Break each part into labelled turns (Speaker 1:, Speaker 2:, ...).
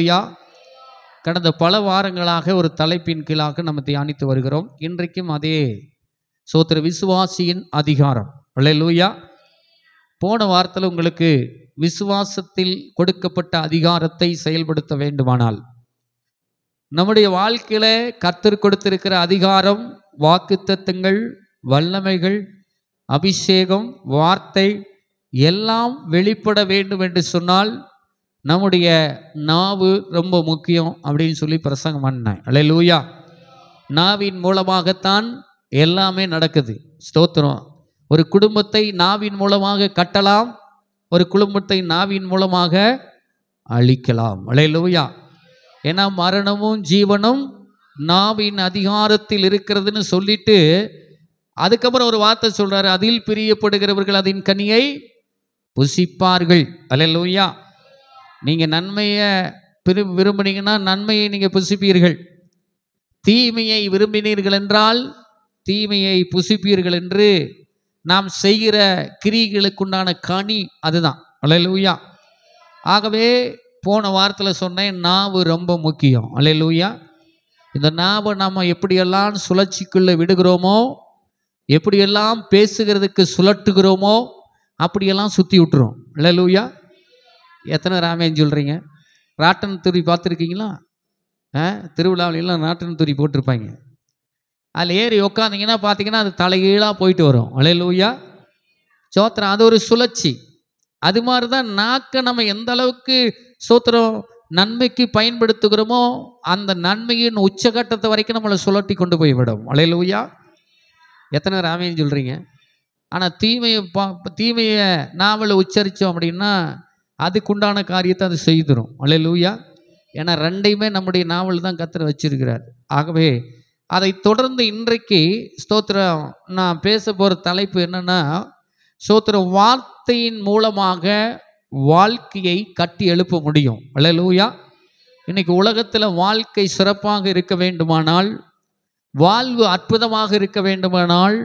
Speaker 1: அல்லேலூயா. கடந்த பல வாரங்களாக ஒரு தலைப்பின் கீழாக நம்ம தியானித்து வருகிறோம். இன்றைக்கும் அதே சோத்திர விசுவாசியின் அதிகாரம். அல்லேலூயா. போன வாரத்தில் உங்களுக்கு விசுவாசத்தில் கொடுக்கப்பட்ட அதிகாரத்தை செயல்படுத்த வேண்டுமானால் நம்முடைய வாழ்க்கையில கர்த்தர் கொடுத்திருக்கிற அதிகாரம், வாக்குத்தத்தங்கள், வல்லமைகள், அபிஷேகம், வார்த்தை எல்லாம் வெளிப்பட வேண்டும் என்று சொன்னால் நம்முடைய நாவு ரொம்ப முக்கியம் அப்படின்னு சொல்லி பிரசங்கம் பண்ணேன். அல்லேலூயா. நாவின் மூலமாகத்தான் எல்லாமே நடக்குது. ஸ்தோத்திரம். ஒரு குடும்பத்தை நாவின் மூலமாக கட்டலாம், ஒரு குடும்பத்தை நாவின் மூலமாக அழிக்கலாம். அல்லேலூயா. ஏன்னா மரணமும் ஜீவனும் நாவின் அதிகாரத்தில் இருக்கிறதுன்னு சொல்லிட்டு அதுக்கப்புறம் ஒரு வார்த்தை சொல்றாரு, அதில் பிரியப்படுகிறவர்கள் அதன் கனியை புசிப்பார்கள். அல்லேலூயா. நீங்க நன்மையை விரும்பினீங்கன்னா நன்மையை நீங்க புசிப்பீர்கள், தீமையை விரும்பினீர்கள் என்றால் தீமையை புசிப்பீர்கள் என்று நாம் செய்கிற கிரியைகளுக்குண்டான கனி அதுதான். அல்லேலூயா. ஆகவே போன வாரத்தில் சொன்னேன், நாவு ரொம்ப முக்கியம். அல்லேலூயா. இந்த நாவை நம்ம எப்படியெல்லாம் சுழற்சிக்குள்ளே விடுகிறோமோ, எப்படியெல்லாம் பேசுகிறதுக்கு சுழட்டுகிறோமோ அப்படியெல்லாம் சுற்றி விட்டுரும். அல்லேலூயா. எத்தனை ராமேன்னு சொல்கிறீங்க? ராட்டன் துரி பார்த்துருக்கீங்களா? திருவிழாவிலாம் ராட்டன் துரி போட்டிருப்பாங்க. அதில் ஏறி உட்காந்திங்கன்னா பார்த்தீங்கன்னா அது தலைகீழாக போயிட்டு வரும். அல்லேலூயா. சோத்திரம். அது ஒரு சுழற்சி. அது மாதிரி தான் நாக்கை நம்ம எந்த அளவுக்கு சோத்திரம் நன்மைக்கு பயன்படுத்துகிறோமோ அந்த நன்மையின் உச்சகட்டத்தை வரைக்கும் நம்மளை சுழட்டி கொண்டு போய் விடும். அல்லேலூயா. எத்தனை ராமேன்னு சொல்கிறீங்க? ஆனால் தீமையை நாவலை உச்சரித்தோம் அப்படின்னா அதுக்குண்டான காரியத்தை அது செய்துடும். அல்லேலூயா. ஏன்னா ரெண்டையுமே நம்முடைய நாவல் தான் கர்த்தர் வச்சிருக்கிறார். ஆகவே அதை தொடர்ந்து இன்றைக்கு ஸ்தோத்திரம் நான் பேச போகிற தலைப்பு என்னன்னா, ஸ்தோத்திரம் வார்த்தையின் மூலமாக வாழ்க்கையை கட்டி எழுப்ப முடியும். அல்லேலூயா. இன்னைக்கு உலகத்தில் வாழ்க்கை சிறப்பாக இருக்க வேண்டுமானால், வாழ்வு அற்புதமாக இருக்க வேண்டுமானால்,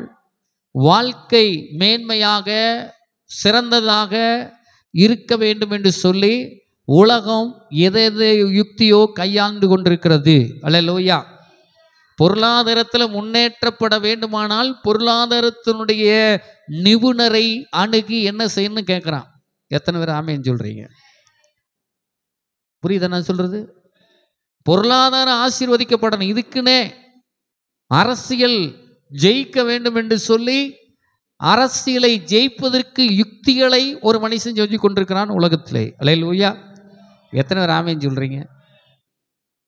Speaker 1: வாழ்க்கை மேன்மையாக சிறந்ததாக இருக்க வேண்டும் என்று சொல்லி உலகம் எதை யுக்தியோ கையாண்டு கொண்டிருக்கிறது. அல்லேலூயா. பொருளாதாரத்தில் முன்னேற்றப்பட வேண்டுமானால் பொருளாதாரத்தினுடைய நிபுணரை அணுகி என்ன செய்யணும்னு கேட்குறான். எத்தனை பேர் ஆமேன்னு சொல்றீங்க? புரியுதா நான் சொல்றது? பொருளாதாரம் ஆசீர்வதிக்கப்படணும், இதுக்குன்னே அரசியல் ஜெயிக்க வேண்டும் என்று சொல்லி அரசியலை ஜெயிப்பதற்கு யுக்திகளை ஒரு மனுஷன் செஞ்சு கொண்டிருக்கிறான் உலகத்திலே. அல்லேலூயா. எத்தனை பேர் ஆமேன்னு சொல்றீங்க?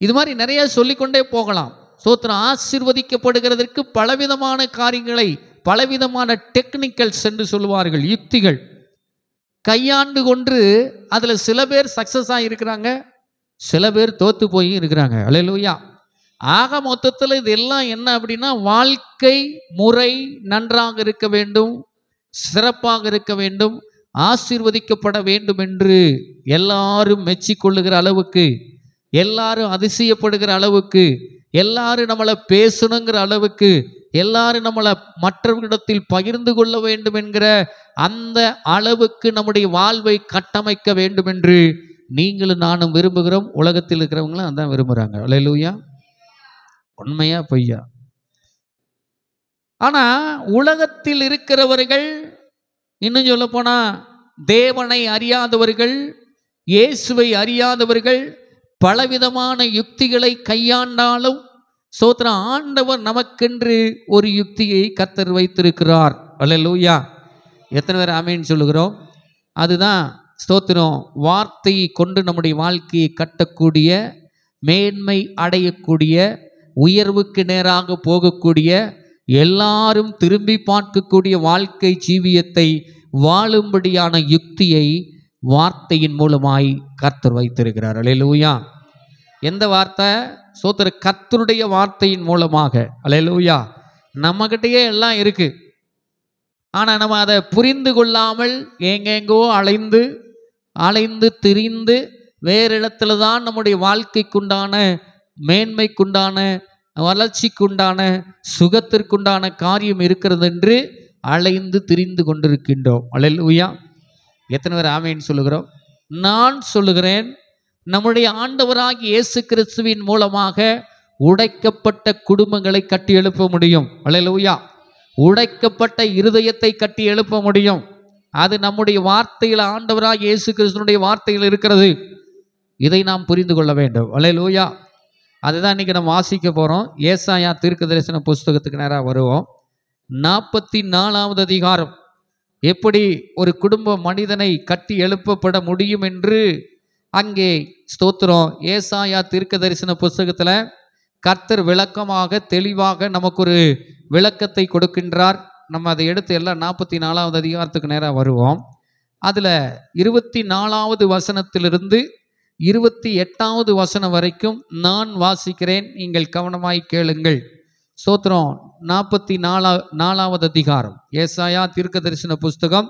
Speaker 1: இது மாதிரி நிறைய சொல்லிக்கொண்டே போகலாம். சோத்திரம். ஆசீர்வதிக்கப்படுகிறதற்கு பலவிதமான காரியங்களை, பலவிதமான டெக்னிக்கல்ஸ் என்று சொல்லுவார்கள், யுக்திகள் கையாண்டு கொண்டு அதில் சில பேர் சக்ஸஸாக இருக்கிறாங்க, சில பேர் தோற்று போய் இருக்கிறாங்க. அல்லேலூயா. ஆக மொத்தத்தில் இதெல்லாம் என்ன அப்படின்னா, வாழ்க்கை முறை நன்றாக இருக்க வேண்டும், சிறப்பாக இருக்க வேண்டும், ஆசீர்வதிக்கப்பட வேண்டும் என்று எல்லாரும் மெச்சிக்கொள்ளுகிற அளவுக்கு, எல்லாரும் அதிசயப்படுகிற அளவுக்கு, எல்லாரும் நம்மளை பேசணுங்கிற அளவுக்கு, எல்லாரும் நம்மளை மற்றவர்களிடத்தில் பகிர்ந்து கொள்ள வேண்டும் என்கிற அந்த அளவுக்கு நம்முடைய வாழ்வை கட்டமைக்க வேண்டும் என்று நீங்களும் நானும் விரும்புகிறோம். உலகத்தில் இருக்கிறவங்களும் அதான் விரும்புகிறாங்க. அல்லேலூயா. உண்மையா பொய்யா? ஆனா உலகத்தில் இருக்கிறவர்கள், இன்னும் சொல்ல போனா தேவனை அறியாதவர்கள், இயேசுவை அறியாதவர்கள் பலவிதமான யுக்திகளை கையாண்டாலும் சோத்திரம் ஆண்டவர் நமக்கென்று ஒரு யுக்தியை கர்த்தர் வைத்திருக்கிறார். அல்லேலூயா. எத்தனை பேர் ஆமேன்னு சொல்லுகிறோம்? அதுதான் ஸ்தோத்திரம். வார்த்தையை கொண்டு நம்முடைய வாழ்க்கையை கட்டக்கூடிய, மேன்மை அடையக்கூடிய, உயர்வுக்கு நேராக போகக்கூடிய, எல்லாரும் திரும்பி பார்க்கக்கூடிய வாழ்க்கை ஜீவியத்தை வாழும்படியான யுக்தியை வார்த்தையின் மூலமாய் கர்த்தர் வைத்திருக்கிறார். அல்லேலூயா. எந்த வார்த்தை? சோத்திர கர்த்தருடைய வார்த்தையின் மூலமாக. அல்லேலூயா. நம்மகிட்டயே எல்லாம் இருக்கு, ஆனால் நம்ம அதை புரிந்து கொள்ளாமல் எங்கெங்கோ அலைந்து திரிந்து வேறு இடத்துல தான் நம்முடைய வாழ்க்கைக்குண்டான, மேன்மைக்குண்டான, வளர்ச்சிக்குண்டான, சுகத்திற்குண்டான காரியம் இருக்கிறது என்று அலைந்து திரிந்து கொண்டிருக்கின்றோம். அல்லேலூயா. எத்தனை பேர் ஆமேன்னு சொல்லுகிறோம்? நான் சொல்லுகிறேன், நம்முடைய ஆண்டவராகிய இயேசு கிறிஸ்துவின் மூலமாக உடைக்கப்பட்ட குடும்பங்களை கட்டி எழுப்ப முடியும். அல்லேலூயா. உடைக்கப்பட்ட இருதயத்தை கட்டி எழுப்ப முடியும். அது நம்முடைய வார்த்தையில், ஆண்டவராகிய இயேசு கிறிஸ்துவினுடைய வார்த்தையில் இருக்கிறது. இதை நாம் புரிந்து கொள்ள வேண்டும். அல்லேலூயா. அதுதான் இன்னைக்கு நம்ம வாசிக்க போறோம். ஏசாயா தீர்க்கதரிசன புஸ்தகத்துக்கு நேராக வருவோம். 44வது அதிகாரம். எப்படி ஒரு குடும்ப மனிதனை கட்டி எழுப்பப்பட முடியும் என்று அங்கே ஸ்தோத்திரம் ஏசாயா தீர்க்கதரிசன புஸ்தகத்தில் கர்த்தர் விளக்கமாக தெளிவாக நமக்கு ஒரு விளக்கத்தை கொடுக்கின்றார். நம்ம அதை எடுத்து எல்லாம் 44வது அதிகாரத்துக்கு நேராக வருவோம். அதில் 24வது வசனத்திலிருந்து 28வது வசனம் வரைக்கும் நான் வாசிக்கிறேன், நீங்கள் கவனமாய் கேளுங்கள். ஸ்தோத்திரம். 44வது அதிகாரம், ஏசாயா தீர்க்கதரிசன புஸ்தகம்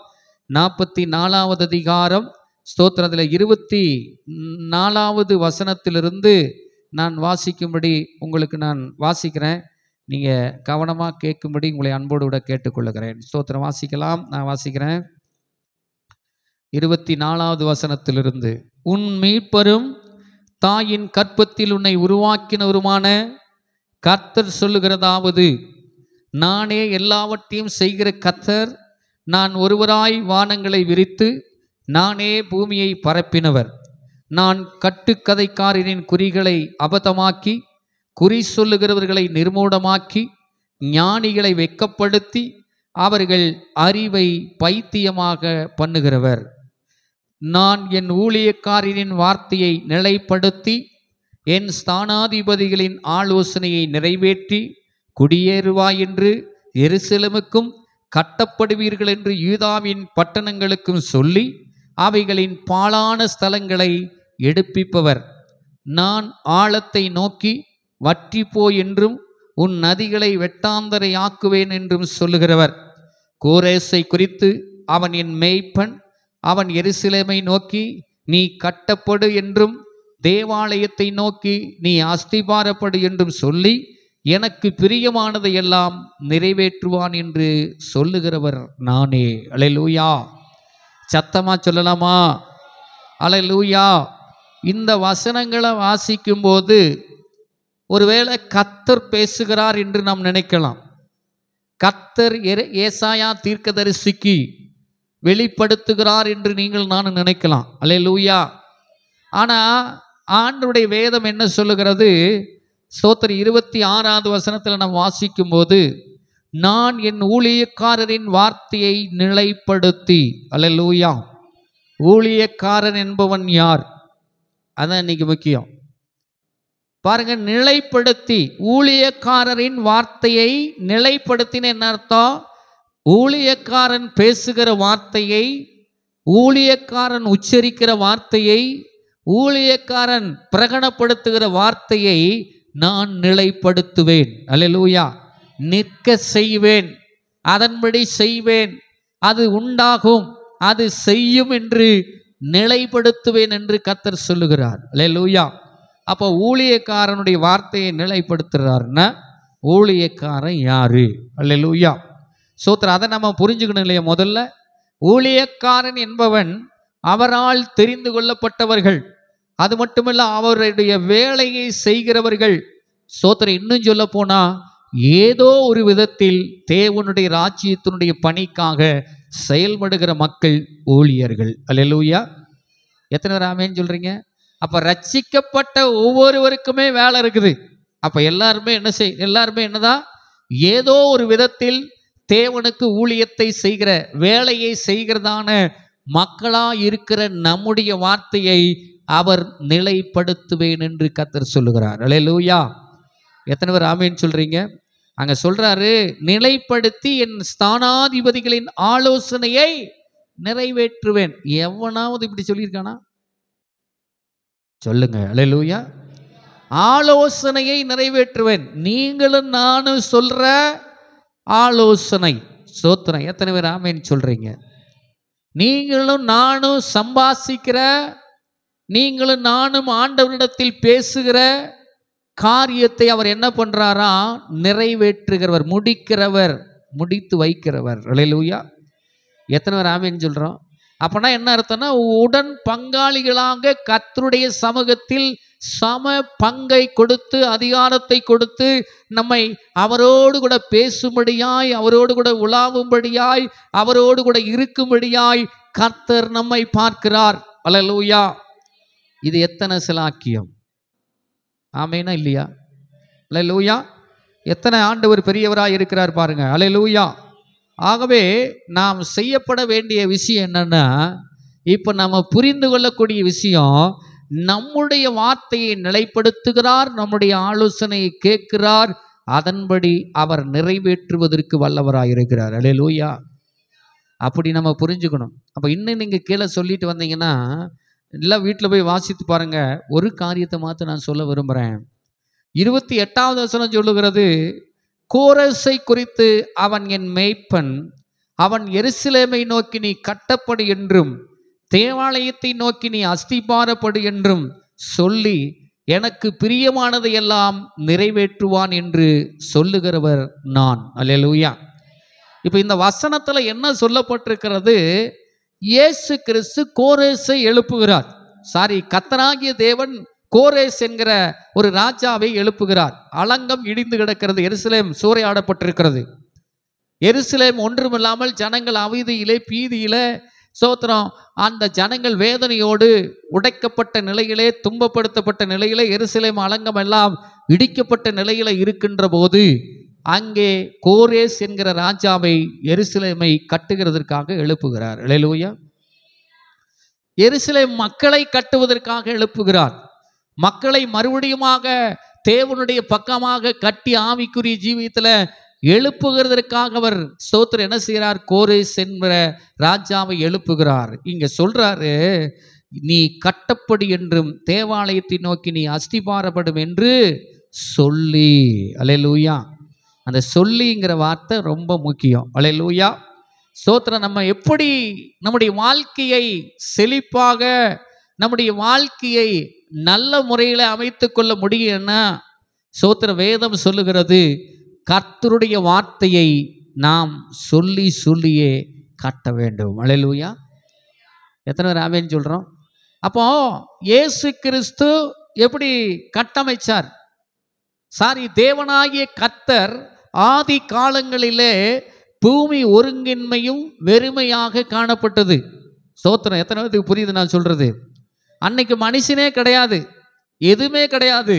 Speaker 1: 44வது அதிகாரம். ஸ்தோத்திரம். அதில் 24வது வசனத்திலிருந்து நான் வாசிக்கும்படி உங்களுக்கு நான் வாசிக்கிறேன். நீங்கள் கவனமாக கேட்கும்படி உங்களை அன்போடு விட கேட்டுக்கொள்ளுகிறேன். ஸ்தோத்திரம். வாசிக்கலாம். நான் வாசிக்கிறேன். 24வது வசனத்திலிருந்து. உன் மீட்பரும் தாயின் கற்பத்தில் உன்னை உருவாக்கினவருமான கர்த்தர் சொல்லுகிறதாவது, நானே எல்லாவற்றையும் செய்கிற கர்த்தர், நான் ஒருவராய் வானங்களை விரித்து நானே பூமியை பரப்பினவர். நான் கட்டுக்கதைக்காரரின் குறிகளை அபத்தமாக்கி குறி சொல்லுகிறவர்களை நிர்மூடமாக்கி ஞானிகளை வெட்கப்படுத்தி அவர்கள் அறிவை பைத்தியமாக பண்ணுகிறவர். நான் என் ஊழியக்காரரின் வார்த்தையை நிலைப்படுத்தி என் ஸ்தானாதிபதிகளின் ஆலோசனையை நிறைவேற்றி குடியேறுவாய் என்று எருசலேமுக்கும் கட்டப்படுவீர்கள் என்று யூதாவின் பட்டணங்களுக்கும் சொல்லி அவைகளின் பாழான ஸ்தலங்களை எடுப்பிப்பவர். நான் ஆழத்தை நோக்கி வற்றிப்போய் என்றும் உன் நதிகளை வெட்டாந்தரை ஆக்குவேன் என்றும் சொல்லுகிறவர். கோரேசை குறித்து அவன் என் மேய்ப்பன், அவன் எருசலேமை நோக்கி நீ கட்டப்படு என்றும் தேவாலயத்தை நோக்கி நீ அஸ்திபாரப்படு என்றும் சொல்லி எனக்கு பிரியமானதை எல்லாம் நிறைவேற்றுவான் என்று சொல்லுகிறவர் நானே. அல்லேலூயா. சத்தமா சொல்லலாமா? அல்லேலூயா. இந்த வசனங்களை வாசிக்கும்போது ஒருவேளை கர்த்தர் பேசுகிறார் என்று நாம் நினைக்கலாம். கர்த்தர் ஏசாயா தீர்க்கதரிசிக்கு வெளிப்படுத்துகிறார் என்று நீங்கள் நானும் நினைக்கலாம். அல்லேலூயா. ஆனால் ஆண்டவருடைய வேதம் என்ன சொல்லுகிறது? ஸ்தோத்திரம். 26வது வசனத்தில் நாம் வாசிக்கும்போது, நான் என் ஊழியக்காரரின் வார்த்தையை நிலைப்படுத்தி. அல்லேலூயா. ஊழியக்காரன் என்பவன் யார்? அதான் இன்னைக்கு முக்கியம். பாருங்க, நிலைப்படுத்தி. ஊழியக்காரரின் வார்த்தையை நிலைப்படுத்தின என்ன அர்த்தம்? ஊழியக்காரன் பேசுகிற வார்த்தையை, ஊழியக்காரன் உச்சரிக்கிற வார்த்தையை, ஊழியக்காரன் பிரகடனப்படுத்துகிற வார்த்தையை நான் நிலைப்படுத்துவேன். அல்லேலூயா. நிற்க செய்வேன், அதன்படி செய்வேன், அது உண்டாகும், அது செய்யும் என்று நிலைப்படுத்துவேன் என்று கர்த்தர் சொல்லுகிறார். அல்லேலூயா. அப்போ ஊழியக்காரனுடைய வார்த்தையை நிலைப்படுத்துறாருன்னா ஊழியக்காரன் யாரு? அல்லேலூயா. சோத்திரம். அதை நம்ம புரிஞ்சுக்கணும் இல்லையா? முதல்ல ஊழியக்காரன் என்பவன் அவரால் தெரிந்து கொள்ளப்பட்டவர்கள், அது மட்டுமல்ல அவருடைய வேலையை செய்கிறவர்கள். சோத்திரம். இன்னும் சொல்ல போனா ஏதோ ஒரு விதத்தில் தேவனுடைய ராஜ்யத்தினுடைய பணிக்காக செயல்படுகிற மக்கள் ஊழியர்கள். அல்லேலூயா. எத்தனை பேர் ஆமென் சொல்றீங்க? அப்ப ரட்சிக்கப்பட்ட ஒவ்வொருவருக்குமே வேலை இருக்குது. அப்ப எல்லாருமே எல்லாருமே என்னதான்? ஏதோ ஒரு விதத்தில் தேவனுக்கு ஊழியத்தை செய்கிற, வேலையை செய்கிறதான மக்களா இருக்கிற நம்முடைய வார்த்தையை அவர் நிலைப்படுத்துவேன் என்று கர்த்தர் சொல்லுகிறார். அல்லேலூயா. எத்தனை பேர் ஆமென் சொல்றீங்க? அங்க சொல்றாரு, நிலைப்படுத்தி என் ஸ்தானாதிபதிகளின் ஆலோசனையை நிறைவேற்றுவேன். எவனாவது இப்படி சொல்லியிருக்கானா? சொல்லுங்க. அல்லேலூயா. ஆலோசனையை நிறைவேற்றுவேன். நீங்களும் நானும் சொல்ற ஆலோசனை. ஸ்தோத்திரம். எத்தனை பேர் ஆமென் சொல்றீங்க? நீங்களும் நானும் சம்பாசிக்கிற, நீங்களும் நானும் ஆண்டவரிடத்தில் பேசுகிற காரியத்தை அவர் என்ன பண்றாரா? நிறைவேற்றுகிறவர், முடிக்கிறவர், முடித்து வைக்கிறவர். அல்லேலூயா. எத்தனை பேர் ஆமென் சொல்றோம்? அப்பனா என்ன அர்த்தம்னா, உடன் பங்காளிகளாக கர்த்தருடைய சமூகத்தில் சம பங்கை கொடுத்து, அதிகாரத்தை கொடுத்து, நம்மை அவரோடு கூட பேசும்படியாய், அவரோடு கூட உலாவும்படியாய், அவரோடு கூட இருக்கும்படியாய் கர்த்தர் நம்மை பார்க்கிறார். அல்லேலூயா. இது எத்தனை சிலாக்கியம்! ஆமேனா இல்லையா? அல்லேலூயா. எத்தனை ஆண்டவர் பெரியவராய் இருக்கிறார் பாருங்க. அல்லேலூயா. ஆகவே நாம் செய்யப்பட வேண்டிய விஷயம் என்னன்னா, இப்போ நம்ம புரிந்து கொள்ளக்கூடிய விஷயம், நம்முடைய வார்த்தையை நிலைப்படுத்துகிறார், நம்முடைய ஆலோசனையை கேட்கிறார், அதன்படி அவர் நிறைவேற்றுவதற்கு வல்லவராய் இருக்கிறார். அல்லேலூயா. அப்படி நம்ம புரிஞ்சுக்கணும். அப்போ இன்னும் நீங்கள் கீழே சொல்லிட்டு வந்தீங்கன்னா, எல்லாம் வீட்டில் போய் வாசித்து பாருங்க. ஒரு காரியத்தை மாற்ற நான் சொல்ல விரும்புகிறேன். 28வது வசனம் சொல்லுகிறது, கோரேசை குறித்து, அவன் என் மேய்ப்பன், அவன் எருசலேமை நோக்கி நீ கட்டப்படு என்றும் தேவாலயத்தை நோக்கி நீ அஸ்திபாரப்படு என்றும் சொல்லி எனக்கு பிரியமானதை எல்லாம் நிறைவேற்றுவான் என்று சொல்லுகிறவர் நான். அல்லேலூயா. இப்போ இந்த வசனத்தில் என்ன சொல்லப்பட்டிருக்கிறது? இயேசு கிறிஸ்து கோரேசை எழுப்புகிறார். கர்த்தராகிய தேவன் கோரேஸ் என்கிற ஒரு ராஜாவை எழுப்புகிறார். அலங்கம் இடிந்து கிடக்கிறது, எருசலேம் சூறையாடப்பட்டிருக்கிறது. எருசலேம் ஒன்றுமில்லாமல் ஜனங்கள் அவதியிலே, பீதியிலே, சோத்திரம், அந்த ஜனங்கள் வேதனையோடு உடைக்கப்பட்ட நிலையிலே, துன்பப்படுத்தப்பட்ட நிலையிலே, எருசலேம் அலங்கம் எல்லாம் இடிக்கப்பட்ட நிலையில இருக்கின்ற போது, அங்கே கோரேஸ் என்கிற ராஜாவை எருசலேமை கட்டுகிறதற்காக எழுப்புகிறார். அல்லேலூயா. எருசலேம் மக்களை கட்டுவதற்காக எழுப்புகிறார். மக்களை மறுபடியுமாக தேவனுடைய பக்கமாக கட்டி ஆவிக்குரிய ஜீவியத்தில் எழுப்புகிறதற்காக அவர் ஸ்தோத்திரம் என்ன செய்கிறார்? கோரேஸ் என்கிற ராஜாவை எழுப்புகிறார். இங்க சொல்றாரு, நீ கட்டப்படு என்றும் தேவாலயத்தை நோக்கி நீ அஸ்திபாரப்படும் என்று சொல்லி. அல்லேலூயா. அந்த சொல்லிங்கிற வார்த்தை ரொம்ப முக்கியம். அல்லேலூயா. ஸ்தோத்திரம். நம்ம எப்படி நம்முடைய வாழ்க்கையை செழிப்பாக, நம்முடைய வாழ்க்கையை நல்ல முறையில் அமைத்து கொள்ள முடியும்னா, ஸ்தோத்திர வேதம் சொல்லுகிறது, கர்த்தருடைய வார்த்தையை நாம் சொல்லி சொல்லியே காட்ட வேண்டும். அல்லேலூயா. எத்தனை பேர் ஆமென் சொல்றோம்? அப்போ இயேசு கிறிஸ்து எப்படி கட்டமைச்சார்? தேவனாகிய கர்த்தர் ஆதி காலங்களிலே பூமி ஒருங்கின்மையும் வெறுமையாக காணப்பட்டது. ஸ்தோத்திரம். எத்தனை பேருக்கு புரியுது நான் சொல்றது? அன்னைக்கு மனுஷனே கிடையாது, எதுவுமே கிடையாது.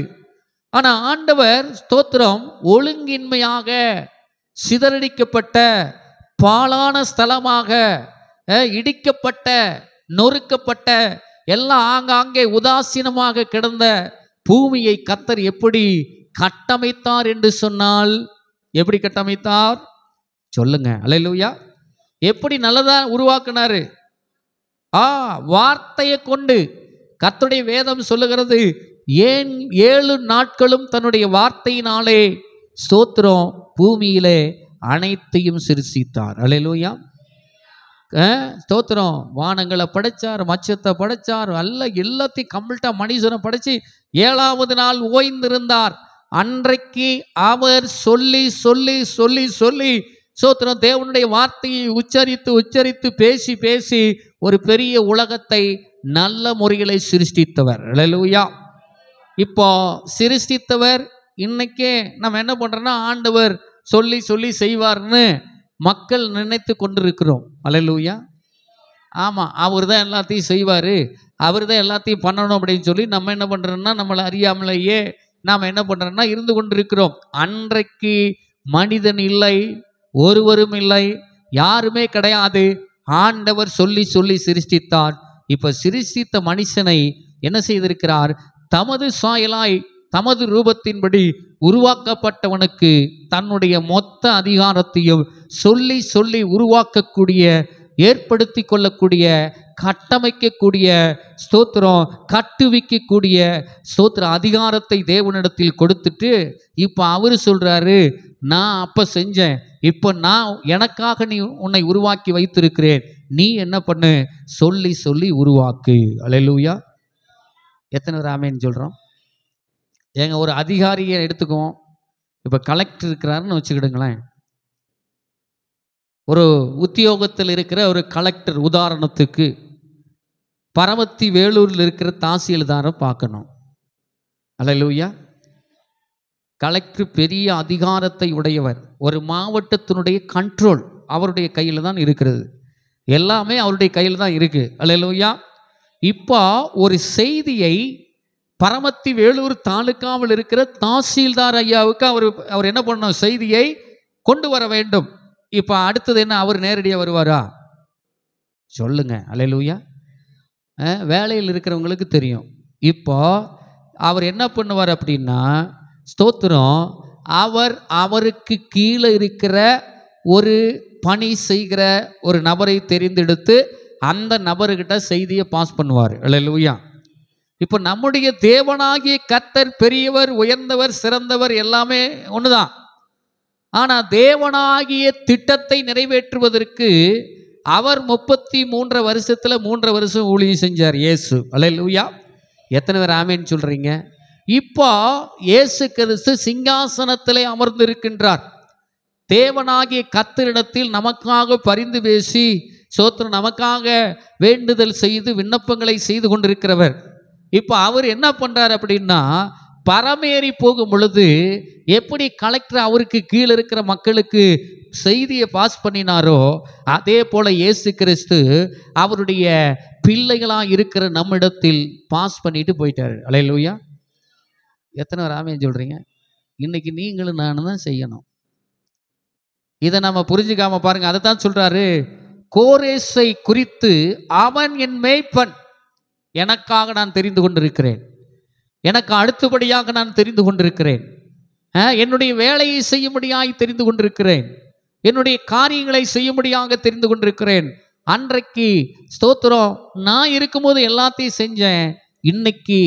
Speaker 1: ஆனா ஆண்டவர் ஸ்தோத்திரம் ஒழுங்கின்மையாக சிதறடிக்கப்பட்ட பாழான ஸ்தலமாக, இடிக்கப்பட்ட, நொறுக்கப்பட்ட, எல்லாம் ஆங்காங்கே உதாசீனமாக கிடந்த பூமியை கர்த்தர் எப்படி கட்டமைத்தார் என்று சொன்னால், எப்படி கட்டமைத்தார் சொல்லுங்க? அல்லேலூயா. எப்படி நல்லதா உருவாக்குனாரு? வார்த்தையை கொண்டு. கர்த்தருடைய வேதம் சொல்லுகிறது, ஏன் 7 நாட்களும் தன்னுடைய வார்த்தையினாலே ஸ்தோத்திரம் பூமியிலே அனைத்தையும் சிருஷ்டித்தார். அல்லேலூயா. ஸ்தோத்திரம். வானங்களை படைச்சார், மச்சத்தை படைச்சார், எல்லாத்தையும் கம்ப்ளீட்டா மனுஷனை படைச்சு 7வது நாள் ஓய்ந்திருந்தார். அன்றைக்கு அவர் சொல்லி சொல்லி சொல்லி சொல்லி ஸ்தோத்திரம் தேவனுடைய வார்த்தையை உச்சரித்து உச்சரித்து பேசி பேசி ஒரு பெரிய உலகத்தை நல்ல முறையில் சிருஷ்டித்தவர். அல்லேலூயா. இப்போ சிருஷ்டித்தவர் இன்னைக்கே நம்ம என்ன பண்றோம்னா, ஆண்டவர் சொல்லி சொல்லி செய்வார்னு மக்கள் நினைத்து கொண்டிருக்கிறோம். அல்லேலூயா. ஆமா, அவர் தான் எல்லாத்தையும் செய்வார், அவர் தான் எல்லாத்தையும் பண்ணணும் அப்படின்னு சொல்லி நம்ம என்ன பண்றோம்னா, நம்மளை அறியாமலேயே நாம் என்ன பண்றோம்னா இருந்து கொண்டிருக்கிறோம். அன்றைக்கு மனிதன் இல்லை, ஒருவரும் இல்லை, யாருமே கிடையாது. ஆண்டவர் சொல்லி சொல்லி சிருஷ்டித்தார். இப்ப சிருஷ்டித்த மனுஷனை என்ன செய்திருக்கிறார்? தமது சாயலாய், தமது ரூபத்தின்படி உருவாக்கப்பட்டவனுக்கு தன்னுடைய மொத்த அதிகாரத்தையும் சொல்லி சொல்லி உருவாக்கக்கூடிய, ஏற்படுத்தி கொள்ளக்கூடிய, கட்டமைக்கக்கூடிய, ஸ்தோத்திரம் கட்டுவிக்கக்கூடிய ஸ்தோத்திர அதிகாரத்தை தேவனிடத்தில் கொடுத்துட்டு, இப்போ அவர் சொல்றாரு, நான் அப்போ செஞ்சேன், இப்போ நான் எனக்காக உன்னை உருவாக்கி வைத்திருக்கிறேன், நீ என்ன பண்ணு? சொல்லி சொல்லி உருவாக்கு. அல்லேலூயா. எத்தனை பேர் ஆமென் சொல்கிறோம்? ஏங்க, ஒரு அதிகாரியை எடுத்துக்குவோம். இப்போ கலெக்டர் இருக்கிறாருன்னு வச்சுக்கிடுங்களேன். ஒரு உத்தியோகத்தில் இருக்கிற ஒரு கலெக்டர், உதாரணத்துக்கு பரமத்தி வேலூரில் இருக்கிற தாசில்தாரை பார்க்கணும். அல்லேலூயா. கலெக்டர் பெரிய அதிகாரத்தை உடையவர். ஒரு மாவட்டத்தினுடைய கண்ட்ரோல் அவருடைய கையில் தான் இருக்கிறது. எல்லாமே அவருடைய கையில் தான் இருக்குது. அல்லேலூயா. இப்போ ஒரு செய்தியை பரமத்தி வேலூர் தாலுக்காவில் இருக்கிற தாசில்தார் ஐயாவுக்கு அவர் என்ன பண்ணணும்? செய்தியை கொண்டு வர வேண்டும். இப்போ அடுத்தது என்ன? அவர் நேரடியாக வருவாரா? சொல்லுங்க. அல்லேலூயா. வேலையில் இருக்கிறவங்களுக்கு தெரியும். இப்போ அவர் என்ன பண்ணுவார் அப்படின்னா, ஸ்தோத்திரம், அவருக்கு கீழே இருக்கிற ஒரு பணி செய்கிற ஒரு நபரை தெரிந்தெடுத்து அந்த நபர்கிட்ட செய்தியை பாஸ் பண்ணுவார். அல்லேலூயா. இப்போ நம்முடைய தேவனாகிய கர்த்தர் பெரியவர், உயர்ந்தவர், சிறந்தவர், எல்லாமே ஒண்ணுதான். ஆனால் தேவனாகிய திட்டத்தை நிறைவேற்றுவதற்கு அவர் 33 வருஷத்தில் 3 வருஷம் ஊழியம் செஞ்சார் இயேசு. அல்லேலூயா. எத்தனை பேர் ஆமேன்னு சொல்றீங்க? இப்போ இயேசு கிறிஸ்து சிங்காசனத்திலே அமர்ந்திருக்கின்றார். தேவனாகிய கர்த்தரிடத்தில் நமக்காக பரிந்து பேசி சோத்திரம் நமக்காக வேண்டுதல் செய்து விண்ணப்பங்களை செய்து கொண்டிருக்கிறவர். இப்போ அவர் என்ன பண்றார் அப்படின்னா, பரமேறி போகும் பொழுது எப்படி கலெக்டர் அவருக்கு கீழே இருக்கிற மக்களுக்கு செய்தியை பாஸ் பண்ணினாரோ, அதே போல இயேசு கிறிஸ்து அவருடைய பிள்ளைகளாக இருக்கிற நம்மிடத்தில் பாஸ் பண்ணிட்டு போயிட்டாரு. அல்லேலூயா. எத்தனை பேர் ஆமென் சொல்றீங்க? இன்னைக்கு நீங்களும் நானும் தான் செய்யணும். இதை நம்ம புரிஞ்சுக்காம பாருங்க. அதை தான் சொல்றாரு, கோரேசை குறித்து அவன் என் மேய்ப்பன், எனக்காக நான் தெரிந்து கொண்டிருக்கிறேன், எனக்கு அடுத்தபடியாக நான் தெரிந்து கொண்டிருக்கிறேன், என்னுடைய வேலையை செய்யும்படியாய் தெரிந்து கொண்டிருக்கிறேன், என்னுடைய காரியங்களை செய்யும்படியாக தெரிந்து கொண்டிருக்கிறேன். அன்றைக்கு ஸ்தோத்திரம் நான் இருக்கும்போது எல்லாத்தையும் செஞ்சேன். இன்னைக்கு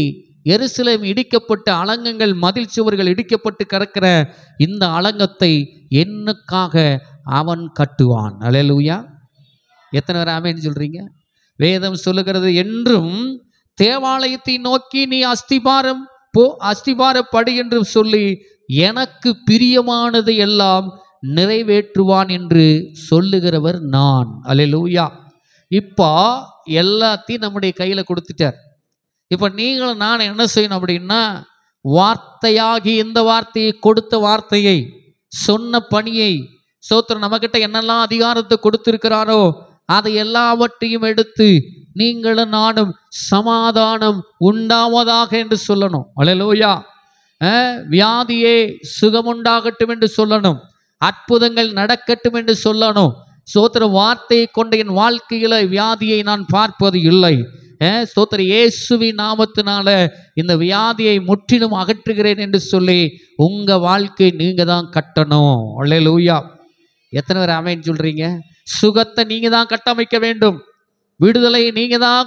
Speaker 1: எருசலேம் இடிக்கப்பட்ட அலங்கங்கள், மதில் சுவர்கள் இடிக்கப்பட்டு கிடக்கிற இந்த அலங்கத்தை என்னுக்காக அவன் கட்டுவான். அல்லேலூயா. எத்தனை பேர் ஆமென் சொல்றீங்க? வேதம் சொல்லுகிறது, என்றும் தேவாலயத்தை நோக்கி நீ அஸ்திபாரப்படு என்று சொல்லி எனக்கு பிரியமானதை எல்லாம் நிறைவேற்றுவான் என்று சொல்லுகிறவர் நான். அல்லேலூயா. இப்போ எல்லாத்தையும் நம்முடைய கையில கொடுத்துட்டார். இப்போ நீங்களும் நான் என்ன செய்யணும் அப்படின்னா, வார்த்தையாகி இந்த வார்த்தையை, கொடுத்த வார்த்தையை, சொன்ன பணியை, ஸ்தோத்திரம் நமக்கிட்ட என்னெல்லாம் அதிகாரத்தை கொடுத்திருக்கிறாரோ அதை எல்லாவற்றையும் எடுத்து நீங்களும் நானும் சமாதானம் உண்டாவதாக என்று சொல்லணும். அல்லேலூயா. வியாதியே சுகமுண்டாகட்டும் என்று சொல்லணும். அற்புதங்கள் நடக்கட்டும் என்று சொல்லணும். ஸ்தோத்திரம், வார்த்தையை கொண்ட என் வாழ்க்கையில வியாதியை நான் பார்ப்பது இல்லை. ஸ்தோத்திரம், இயேசுவின் நாமத்தினால இந்த வியாதியை முற்றிலும் அகற்றுகிறேன் என்று சொல்லி உங்க வாழ்க்கை நீங்க தான் கட்டணும். அல்லேலூயா. எத்தனை பேர் ஆமென் சொல்றீங்க? சுகத்தை நீங்க தான் கட்டமைக்க வேண்டும். விடுதலையை நீங்க தான்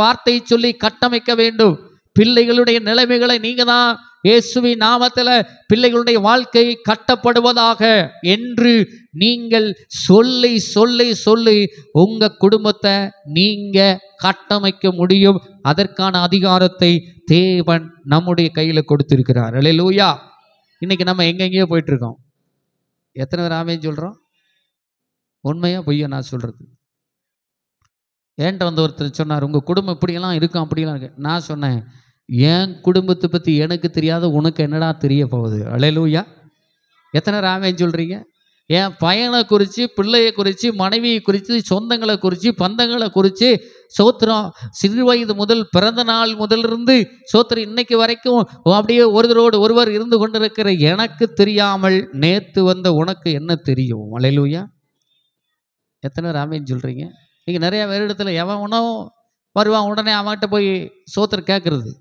Speaker 1: வார்த்தை சொல்லி கட்டமைக்க வேண்டும். பிள்ளைகளுடைய நிலைமைகளை நீங்க தான் இயேசுவின் நாமத்தில் பிள்ளைகளுடைய வாழ்க்கை கட்டப்படுவதாக என்று நீங்கள் சொல்லி சொல்லி சொல்லி உங்க குடும்பத்தை நீங்க கட்டமைக்க முடியும். அதற்கான அதிகாரத்தை தேவன் நம்முடைய கையில் கொடுத்திருக்கிறார். அல்லேலூயா. இன்னைக்கு நம்ம எங்கெங்கேயோ போயிட்டு இருக்கோம். எத்தனை பேர் ஆமென் சொல்றோம்? உண்மையா பொய்யா நான் சொல்றது? ஏன்ட்ட வந்து ஒருத்தர் சொன்னார், உங்கள் குடும்பம் இப்படியெல்லாம் இருக்கும் அப்படியெல்லாம் இருக்கு. நான் சொன்னேன், என் குடும்பத்தை பற்றி எனக்கு தெரியாத உனக்கு என்னடா தெரிய போகுது? அல்லேலூயா. எத்தனை ஆமென் சொல்கிறீங்க? என் பையனை குறித்து, பிள்ளையை குறித்து, மனைவியை குறித்து, சொந்தங்களை குறித்து, பந்தங்களை குறித்து, சோத்திரம் சிறு வயது முதல், பிறந்த நாள் முதலிருந்து சோத்திரம் இன்னைக்கு வரைக்கும் அப்படியே ஒருவரோடு ஒருவர் இருந்து கொண்டிருக்கிற எனக்கு தெரியாமல் நேற்று வந்த உனக்கு என்ன தெரியும்? அல்லேலூயா. எத்தனை ஆமென் சொல்கிறீங்க? நீங்கள் நிறையா வேறு இடத்துல எவன் உணவும் வருவான், உடனே அவன்கிட்ட போய் சோத்திரம் கேட்குறது.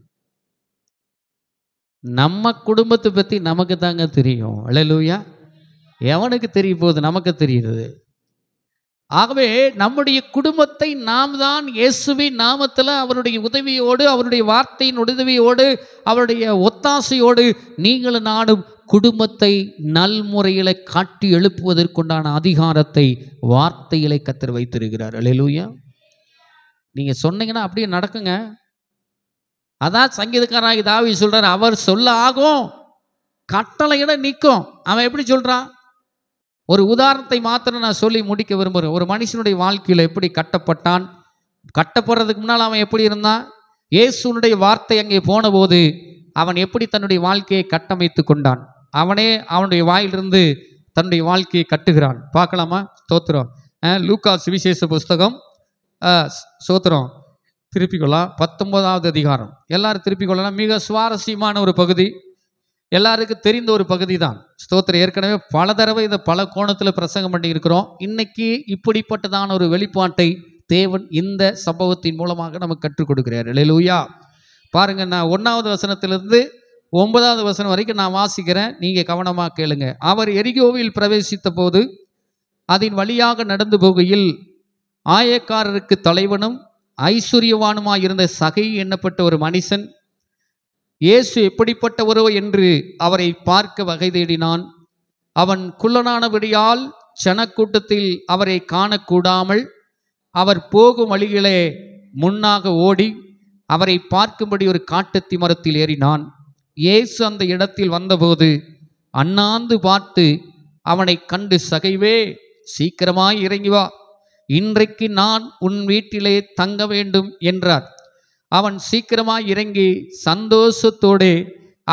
Speaker 1: நம்ம குடும்பத்தை பற்றி நமக்கு தாங்க தெரியும். அல்லேலூயா. எவனுக்கு தெரிய போகுது? நமக்கு தெரியுது. ஆகவே நம்முடைய குடும்பத்தை நாம் தான் இயேசுவின் நாமத்தில் அவருடைய உதவியோடு, அவருடைய வார்த்தையின் உதவியோடு, அவருடைய ஒத்தாசையோடு நீங்களும் நானும் குடும்பத்தை நல்முறையில் காட்டி எழுப்புவதற்குண்டான அதிகாரத்தை வார்த்தையிலே கர்த்தர் வைத்திருக்கிறார். அல்லேலூயா. நீங்கள் சொன்னீங்கன்னா அப்படியே நடக்குங்க. அதான் சங்கீதக்காரனாகி தாவீது சொல்றார், அவர் சொல்ல ஆகும், கட்டளையிட நிற்கும். அவன் எப்படி சொல்றான்? ஒரு உதாரணத்தை மாத்திரம் நான் சொல்லி முடிக்க விரும்புகிறேன். ஒரு மனுஷனுடைய வாழ்க்கையில் எப்படி கட்டப்பட்டான், கட்டப்படுறதுக்கு முன்னால் அவன் எப்படி இருந்தான், இயேசுனுடைய வார்த்தை அங்கே போன போது அவன் எப்படி தன்னுடைய வாழ்க்கையை கட்டமைத்து கொண்டான், அவனே அவனுடைய வாயிலிருந்து தன்னுடைய வாழ்க்கையை கட்டுகிறான். பார்க்கலாமா? ஸ்தோத்திரம். லூக்கா சுவிசேஷ புஸ்தகம் ஸ்தோத்திரம் திருப்பிக்கொள்ளலாம் 19வது அதிகாரம். எல்லாரும் திருப்பிக்கொள்ளலாம். மிக சுவாரஸ்யமான ஒரு பகுதி, எல்லாருக்கும் தெரிந்த ஒரு பகுதி தான். ஸ்தோத்திரம். ஏற்கனவே பல தடவை இதை பல கோணத்தில் பிரசங்கம் பண்ணி இருக்கிறோம். இன்னைக்கு இப்படிப்பட்டதான ஒரு வெளிப்பாட்டை தேவன் இந்த சம்பவத்தின் மூலமாக நமக்கு கற்றுக் கொடுக்கிறார். அல்லேலூயா. பாருங்க, நான் 1வது வசனத்திலிருந்து 9வது வசனம் வரைக்கும் நான் வாசிக்கிறேன், நீங்க கவனமாக கேளுங்க. அவர் எரிகோவில் பிரவேசித்த போது அதன் வழியாக நடந்து போகையில் ஆயக்காரருக்கு தலைவனும் ஐஸ்வர்யவானுமாயிருந்த சகை எண்ணப்பட்ட ஒரு மனுஷன் இயேசு எப்படிப்பட்டவரோ என்று அவரை பார்க்க வகை தேடினான். அவன் குள்ளனானபடியால் ஜனக்கூட்டத்தில் அவரை காணக்கூடாமல் அவர் போகும் வழியிலே முன்னாக ஓடி அவரை பார்க்கும்படி ஒரு காட்டுத்தி மரத்தில் ஏறினான். இயேசு அந்த இடத்தில் வந்தபோது அண்ணாந்து பார்த்து அவனை கண்டு, சகைவே, சீக்கிரமாய் இறங்கி வா, இன்றைக்கு நான் உன் வீட்டிலே தங்க வேண்டும் என்றார். அவன் சீக்கிரமாய் இறங்கி சந்தோஷத்தோடு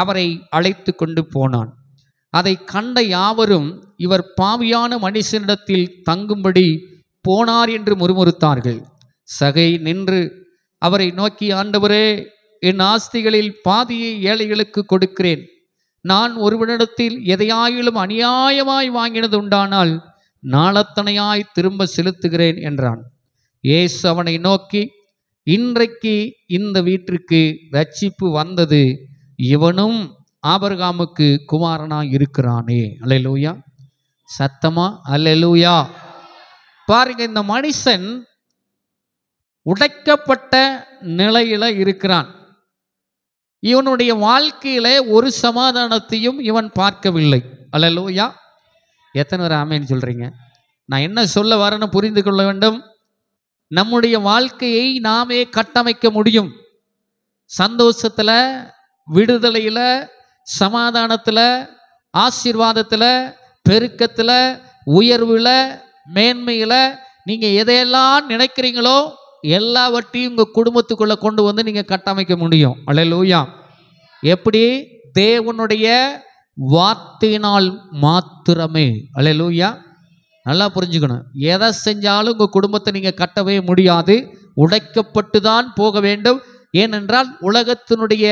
Speaker 1: அவரை அழைத்து கொண்டு போனான். அதை கண்ட யாவரும் இவர் பாவியான மனுஷனிடத்தில் தங்கும்படி போனார் என்று முறுமுறுத்தார்கள். சகை நின்று அவரை நோக்கி, ஆண்டவரே, என் ஆஸ்திகளில் பாதியை ஏழைகளுக்கு கொடுக்கிறேன். நான் ஒருவனிடத்தில் எதையாயிலும் அநியாயமாய் வாங்கினது உண்டானால் நாளத்தனையாய் திரும்ப செலுத்துகிறேன் என்றான். இயேசு அவனை நோக்கி, இன்றைக்கு இந்த வீட்டிற்கு ரட்சிப்பு வந்தது, இவனும் ஆபிரகாமுக்கு குமாரனாய் இருக்கிறானே. அல்லேலூயா. சத்தமா அல்லேலூயா. பாருங்க, இந்த மனுஷன் உடைக்கப்பட்ட நிலையில இருக்கிறான். இவனுடைய வாழ்க்கையில ஒரு சமாதானத்தையும் இவன் பார்க்கவில்லை. அல்லேலூயா. எத்தனை பேர் ஆமென் சொல்றீங்க? நான் என்ன சொல்ல வரேன்னு புரிந்து கொள்ள வேண்டும். நம்முடைய வாழ்க்கையை நாமே கட்டமைக்க முடியும். சந்தோஷத்துல, விடுதலையில, சமாதானத்துல, ஆசீர்வாதத்துல, பெருக்கத்துல, உயர்வுல, மேன்மையில நீங்க எதையெல்லாம் நினைக்கிறீங்களோ எல்லாவற்றையும் உங்க குடும்பத்துக்குள்ள கொண்டு வந்து நீங்க கட்டமைக்க முடியும். அல்லேலூயா. எப்படி? தேவனுடைய வார்த்தையினால் மாத்திரமே. அல்லேலூயா. நல்லா புரிஞ்சுக்கணும். எதை செஞ்சாலும் உங்க குடும்பத்தை நீங்க கட்டவே முடியாது, உடைக்கப்பட்டு தான் போக வேண்டும். ஏனென்றால் உலகத்தினுடைய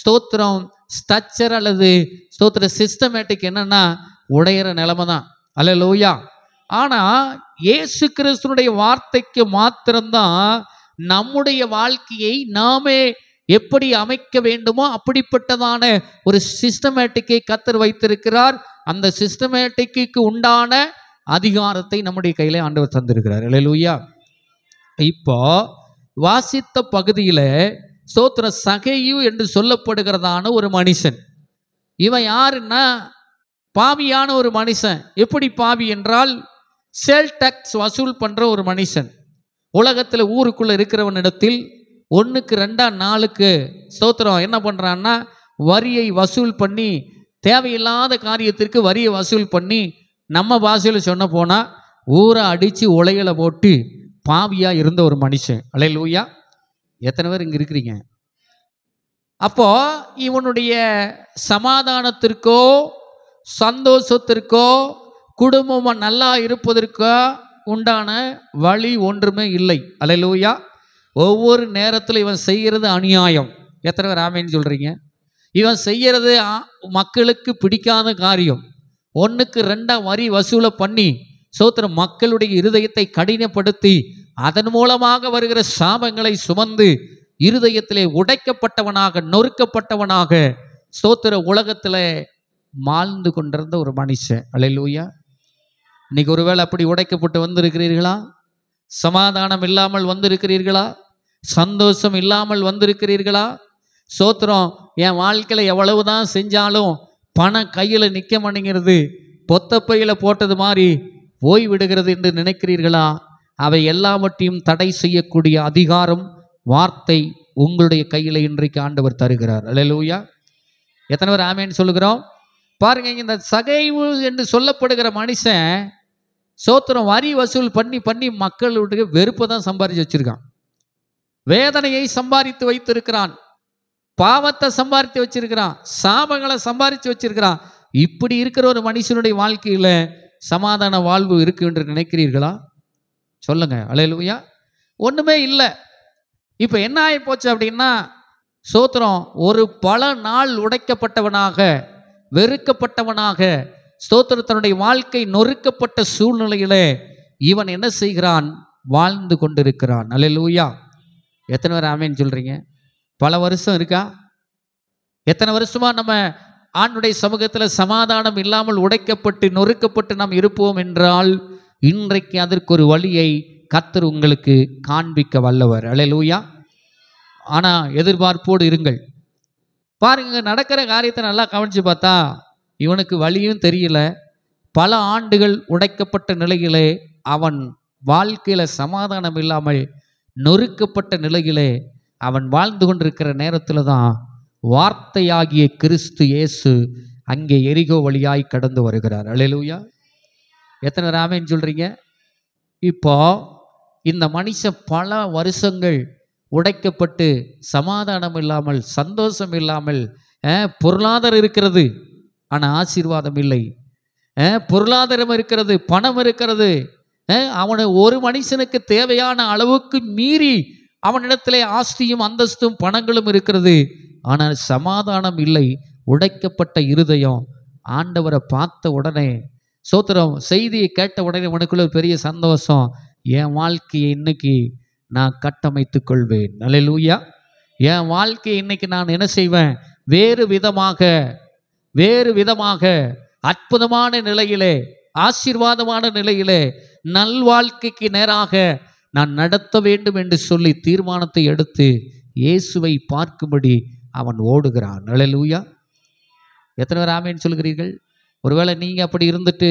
Speaker 1: ஸ்தோத்திரம் ஸ்ட்ரக்சர் அல்லது ஸ்தோத்திர சிஸ்டமேட்டிக் என்னன்னா உடையிற நிலைமை தான். அல்லேலூயா. ஆனா இயேசு கிறிஸ்துனுடைய வார்த்தைக்கு மாத்திரம்தான் நம்முடைய வாழ்க்கையை நாமே எப்படி அமைக்க வேண்டுமோ அப்படிப்பட்டதான ஒரு சிஸ்டமேட்டிக்கை கர்த்தர் வைத்திருக்கிறார். அந்த சிஸ்டமேட்டிக்கு உண்டான அதிகாரத்தை நம்முடைய கையில ஆண்டவர் தந்திருக்கிறார். அல்லேலூயா. இப்போ வாசித்த பகுதியில ஸ்தோத்திர சகையு என்று சொல்லப்படுகிறதான ஒரு மனுஷன், இவன் யாருன்னா பாவியான ஒரு மனுஷன். எப்படி பாவி என்றால் சேல் டாக்ஸ் வசூல் பண்ற ஒரு மனுஷன். உலகத்தில் ஊருக்குள்ள இருக்கிறவனிடத்தில் 1க்கு 2 4க்கு ஸ்தோத்திரம் என்ன பண்றான்னா வரியை வசூல் பண்ணி, தேவையில்லாத காரியத்திற்கு வரியை வசூல் பண்ணி, நம்ம பாஷையில் சொன்ன போனா ஊரை அடிச்சு உலையில போட்டு பாவியா இருந்த ஒரு மனுஷன். அல்லேலூயா. எத்தனை பேர் இங்க இருக்கிறீங்க? அப்போ இவனுடைய சமாதானத்திற்கோ சந்தோஷத்திற்கோ குடும்பம் நல்லா இருப்பதற்கோ உண்டான வழி ஒன்றுமே இல்லை. அல்லேலூயா. ஒவ்வொரு நேரத்தில் இவன் செய்கிறது அநியாயம். எத்தனை பேர் ஆமென் சொல்றீங்க? இவன் செய்கிறது மக்களுக்கு பிடிக்காத காரியம். 1க்கு 2 வரி வசூலை பண்ணி சோத்திரம் மக்களுடைய இருதயத்தை கடினப்படுத்தி அதன் மூலமாக வருகிற சாபங்களை சுமந்து இருதயத்திலே உடைக்கப்பட்டவனாக நொறுக்கப்பட்டவனாக ஸ்தோத்திர உலகத்தில் வாழ்ந்து கொண்டிருந்த ஒரு மனுஷன். அல்லேலூயா. இன்னைக்கு ஒருவேளை அப்படி உடைக்கப்பட்டு வந்திருக்கிறீர்களா? சமாதானம் இல்லாமல் வந்திருக்கிறீர்களா? சந்தோஷம் இல்லாமல் வந்திருக்கிறீர்களா? ஸ்தோத்திரம், என் வாழ்க்கையில் எவ்வளவுதான் செஞ்சாலும் பணம் கையில் நிற்க மாட்டேங்கிறது, பொத்தப்பையில் போட்டது மாதிரி போய் விடுகிறது என்று நினைக்கிறீர்களா? அவை எல்லாவற்றையும் தடை செய்யக்கூடிய அதிகாரம் வார்த்தை உங்களுடைய கையில் இன்றைக்கு ஆண்டவர் தருகிறார். அல்லேலூயா. எத்தனை பேர் ஆமென் சொல்லுகிறோம்? பாருங்க, இந்த சகைவு என்று சொல்லப்படுகிற மனுஷன் சோத்திரம் வரி வசூல் பண்ணி பண்ணி மக்களுடைய வெறுப்பை தான் சம்பாதிச்சு வச்சிருக்கான், வேதனையை சம்பாதித்து வைத்திருக்கிறான், பாவத்தை சம்பாதித்து வச்சிருக்கிறான், சாபங்களை சம்பாதிச்சு வச்சிருக்கிறான். இப்படி இருக்கிற ஒரு மனுஷனுடைய வாழ்க்கையில சமாதான வாழ்வு இருக்கு என்று நினைக்கிறீர்களா? சொல்லுங்க. அல்லேலூயா. ஒண்ணுமே இல்லை. இப்ப என்ன ஆகி போச்சு அப்படின்னா, சோத்திரம் ஒரு பல நாள் உடைக்கப்பட்டவனாக, வெறுக்கப்பட்டவனாக, ஸ்தோத்திரம் தன்னுடைய வாழ்க்கை நொறுக்கப்பட்ட சூழ்நிலையிலே இவன் என்ன செய்கிறான்? வாழ்ந்து கொண்டிருக்கிறான். அல்லேலூயா. எத்தனை பேர் ஆமேன்னு சொல்றீங்க? பல வருஷம் இருக்கா? எத்தனை வருஷமா நம்ம ஆண்டுடைய சமூகத்தில் சமாதானம் இல்லாமல் உடைக்கப்பட்டு நொறுக்கப்பட்டு நாம் இருப்போம் என்றால், இன்றைக்கு அதற்கு ஒரு வழியை கர்த்தர் உங்களுக்கு காண்பிக்க வல்லவர். அல்லேலூயா. ஆனால் எதிர்பார்ப்போடு இருங்கள். பாருங்க, நடக்கிற காரியத்தை நல்லா கவனித்து பார்த்தா இவனுக்கு வழியும் தெரியல. பல ஆண்டுகள் உடைக்கப்பட்ட நிலையிலே அவன் வாழ்க்கையில் சமாதானம் இல்லாமல் நொறுக்கப்பட்ட நிலையிலே அவன் வாழ்ந்து கொண்டிருக்கிற நேரத்தில் தான் வார்த்தையாகிய கிறிஸ்து இயேசு அங்கே எரிகோ வழியாய் கடந்து வருகிறார். அல்லேலூயா. எத்தனை ராமேன்னு சொல்றீங்க? இப்போ இந்த மனுஷன் பல வருஷங்கள் உடைக்கப்பட்டு சமாதானம் இல்லாமல், சந்தோஷம் இல்லாமல், பொருளாதாரம் இருக்கிறது ஆனால் ஆசீர்வாதம் இல்லை, பொருளாதாரம் இருக்கிறது, பணம் இருக்கிறது, அவனை ஒரு மனுஷனுக்கு தேவையான அளவுக்கு மீறி அவனிடத்திலே ஆஸ்தியும் அந்தஸ்தும் பணங்களும் இருக்கிறது, ஆனால் சமாதானம் இல்லை, உடைக்கப்பட்ட இருதயம். ஆண்டவரை பார்த்த உடனே, சோத்திரம் செய்தியை கேட்ட உடனே உனக்குள்ள ஒரு பெரிய சந்தோஷம். என் வாழ்க்கையை இன்னைக்கு நான் கட்டமைத்துக் கொள்வேன். அல்லேலூயா. என் வாழ்க்கையை இன்னைக்கு நான் என்ன செய்வேன்? வேறு விதமாக அற்புதமான நிலையிலே, ஆசீர்வாதமான நிலையிலே, நல்வாழ்க்கைக்கு நேராக நான் நடத்த வேண்டும் என்று சொல்லி தீர்மானத்தை எடுத்து இயேசுவை பார்க்கும்படி அவன் ஓடுகிறான். அல்லேலூயா. எத்தனை பேர் ஆமேன்னு சொல்கிறீர்கள்? ஒருவேளை நீங்கள் அப்படி இருந்துட்டு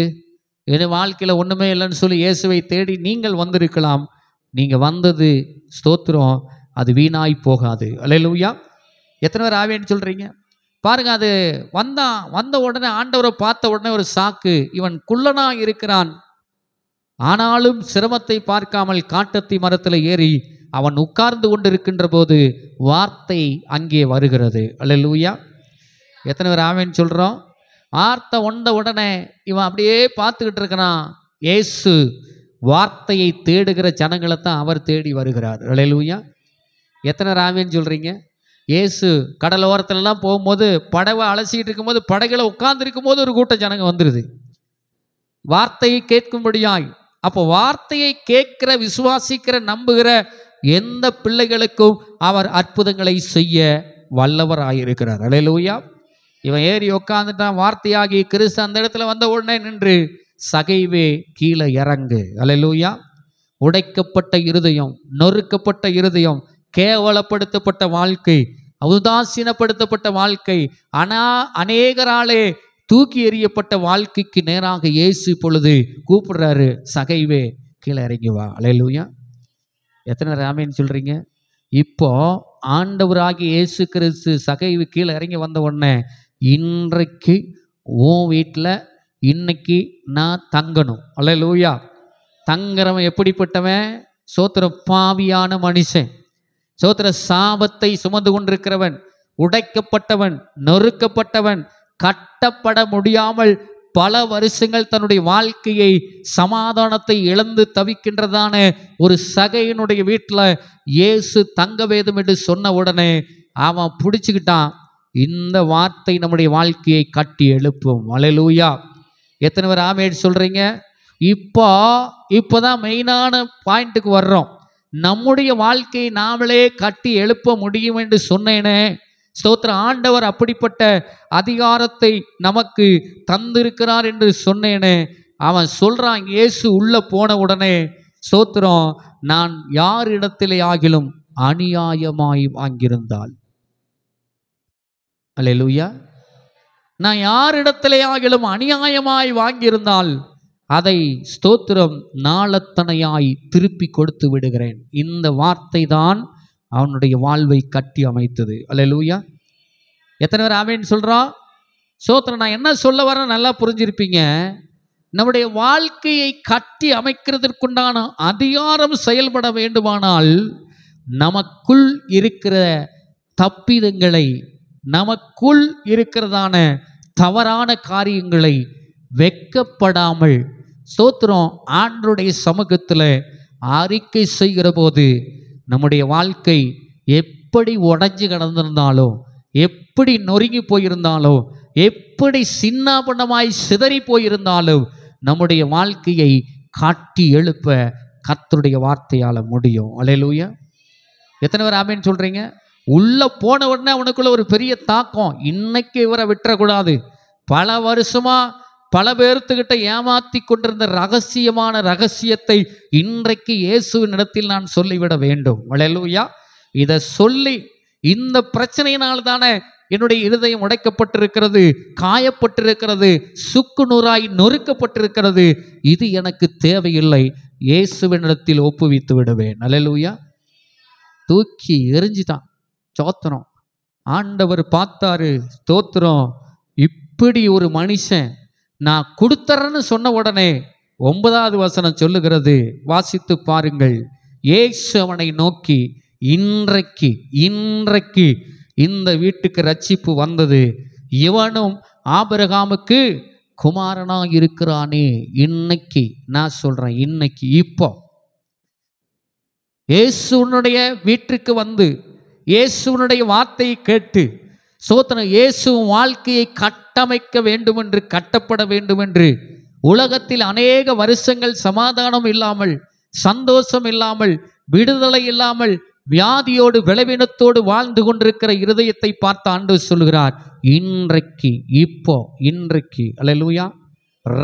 Speaker 1: என் வாழ்க்கையில் ஒன்றுமே இல்லைன்னு சொல்லி இயேசுவை தேடி நீங்கள் வந்திருக்கலாம். நீங்கள் வந்தது ஸ்தோத்திரம், அது வீணாய் போகாது. அல்லேலூயா. எத்தனை பேர் ஆவேன்னு சொல்கிறீங்க? பாருங்க, அது வந்த உடனே ஆண்டவரை பார்த்த உடனே ஒரு சாக்கு, இவன் குள்ளனா இருக்கிறான், ஆனாலும் சிரமத்தை பார்க்காமல் காட்டத்தி மரத்தில் ஏறி அவன் உட்கார்ந்து கொண்டிருக்கின்ற போது வார்த்தை அங்கே வருகிறது. அல்லேலூயா. எத்தனை பேர் ஆமேன்னு சொல்கிறோம்? வார்த்தை வந்த உடனே இவன் அப்படியே பார்த்துக்கிட்டு இருக்கிறான். இயேசு வார்த்தையை தேடுகிற ஜனங்களை தான் அவர் தேடி வருகிறார். அல்லேலூயா. எத்தனை பேர் ஆமேன்னு சொல்கிறீங்க? இயேசு கடலோரத்துலலாம் போகும்போது, படவை அலசிக்கிட்டு இருக்கும்போது, படகுல உட்கார்ந்து இருக்கும்போது ஒரு கூட்டம் ஜனங்க வந்துடுது வார்த்தையை கேட்கும்படியாய். அப்போ வார்த்தையை கேட்கிற, விசுவாசிக்கிற, நம்புகிற எந்த பிள்ளைகளுக்கும் அவர் அற்புதங்களை செய்ய வல்லவராயிருக்கிறார். அல்லேலூயா. இவன் ஏறி உட்காந்துட்டான். வார்த்தையாகி கிறிஸ்து அந்த இடத்துல வந்த உடனே நின்று, சகைவே கீழே இறங்கு. அல்லேலூயா. உடைக்கப்பட்ட இருதயம், நொறுக்கப்பட்ட இருதயம், கேவலப்படுத்தப்பட்ட வாழ்க்கை, உதாசீனப்படுத்தப்பட்ட வாழ்க்கை, அநேகராலே தூக்கி எறியப்பட்ட வாழ்க்கைக்கு நேராக இயேசு இப்பொழுது கூப்பிடுறாரு, சகைவே கீழே இறங்கி வா. அல்லேலூயா. எத்தனை ராமேன்னு சொல்றீங்க? இப்போ ஆண்டவராகி இயேசு கிறிஸ்து சகைவு கீழே இறங்கி வந்த உடனே, இன்றைக்கு உன் வீட்டில் இன்னைக்கு நான் தங்கணும். அல்லேலூயா. தங்குறவன் எப்படிப்பட்டவன்? சோத்திர பாவியான மனுஷன், சோத்திர சாபத்தை சுமந்து கொண்டிருக்கிறவன், உடைக்கப்பட்டவன், நொறுக்கப்பட்டவன், கட்டப்பட முடியாமல் பல வருஷங்கள் தன்னுடைய வாழ்க்கையை, சமாதானத்தை இழந்து தவிக்கின்றதான ஒரு சகையினுடைய வீட்டில் இயேசு தங்க வேதம் என்று சொன்ன உடனே அவன் பிடிச்சுக்கிட்டான். இந்த வார்த்தை நம்முடைய வாழ்க்கையை கட்டி எழுப்பும். அல்லேலூயா. எத்தனை பேர் ஆமென் சொல்றீங்க? இப்போதான் மெயினான பாயிண்ட்டுக்கு வர்றோம். நம்முடைய வாழ்க்கையை நாமளே கட்டி எழுப்ப முடியும் என்று சொன்னேனே. ஸ்தோத்திர. ஆண்டவர் அப்படிப்பட்ட அதிகாரத்தை நமக்கு தந்திருக்கிறார் என்று சொன்னேனே. அவன் சொல்றான், இயேசு உள்ள போன உடனே, ஸ்தோத்திரம், நான் யாரிடத்திலே ஆகிலும் அநியாயமாய் வாங்கியிருந்தால், அல்லேலூயா, நான் யாரிடத்திலே ஆகிலும் அநியாயமாய் வாங்கியிருந்தால் அதை ஸ்தோத்திரம் நாளத்தனையாய் திருப்பி கொடுத்து விடுகிறேன். இந்த வார்த்தை தான் அவனுடைய வாழ்வை கட்டி அமைத்தது. அல்லேலூயா. எத்தனை பேர் ஆமென் சொல்றான்? சோத்திரம். நான் என்ன சொல்ல வரேன் நல்லா புரிஞ்சிருப்பீங்க. நம்முடைய வாழ்க்கையை கட்டி அமைக்கிறதற்குண்டான அதிகாரம் செயல்பட வேண்டுமானால் நமக்குள் இருக்கிற தப்பிதங்களை, நமக்குள் இருக்கிறதான தவறான காரியங்களை வெட்கப்படாமல் ஸ்தோத்திரம் ஆண்டவருடைய சமூகத்தில் அறிக்கை செய்கிற போது நம்முடைய வாழ்க்கை எப்படி உடைஞ்சு கிடந்திருந்தாலும், எப்படி நொறுங்கி போயிருந்தாலும், எப்படி சின்னாபண்ணமாய் சிதறி போயிருந்தாலும் நம்முடைய வாழ்க்கையை காட்டி எழுப்ப கர்த்தருடைய வார்த்தையால் முடியும். அல்லேலூயா. எத்தனை பேர் ஆமென் சொல்றீங்க? உள்ள போன உடனே உனக்குள்ள ஒரு பெரிய தாக்கம், இன்னைக்கு இவரை விட்டுறக்கூடாது. பல வருஷமா பல பேர்த்துக்கிட்ட ஏமாத்தி கொண்டிருந்த ரகசியமான ரகசியத்தை இன்றைக்கு இயேசுவின் இடத்தில் நான் சொல்லிவிட வேண்டும். அல்லேலூயா. இதை சொல்லி, இந்த பிரச்சனையினால் தானே என்னுடைய இருதயம் உடைக்கப்பட்டிருக்கிறது, காயப்பட்டிருக்கிறது, சுக்கு நூறாய் நொறுக்கப்பட்டிருக்கிறது, இது எனக்கு தேவையில்லை, இயேசுவினிடத்தில் ஒப்புவித்து விடுவேன். அல்லேலூயா. தூக்கி எரிஞ்சிட்டான். ஸ்தோத்திரம். ஆண்டவர் பார்த்தாரு. ஸ்தோத்திரம். இப்படி ஒரு மனுஷன் நான் கொடுத்துறேன்னு சொன்ன உடனே 9வது வசனம் சொல்லுகிறது, வாசித்து பாருங்கள். இயேசு அவனை நோக்கி, இன்றைக்கு இந்த வீட்டுக்கு ரட்சிப்பு வந்தது, இவனும் ஆபிரகாமுக்கு குமாரனாக இருக்கிறானே. இன்னைக்கு நான் சொல்றேன், இன்னைக்கு இப்போ இயேசுனுடைய வீட்டிற்கு வந்து இயேசுனுடைய வார்த்தையை கேட்டு சோதனை இயேசு வாழ்க்கையை கட்டமைக்க வேண்டும் என்று, கட்டப்பட வேண்டும் என்று, உலகத்தில் அநேக வருஷங்கள் சமாதானம் இல்லாமல், சந்தோஷம் இல்லாமல், விடுதலை இல்லாமல், வியாதியோடு பலவீனத்தோடு வாழ்ந்து கொண்டிருக்கிற இருதயத்தை பார்த்து ஆண்டவர் சொல்கிறார், இன்றைக்கு இப்போ, இன்றைக்கு, அல்லேலூயா,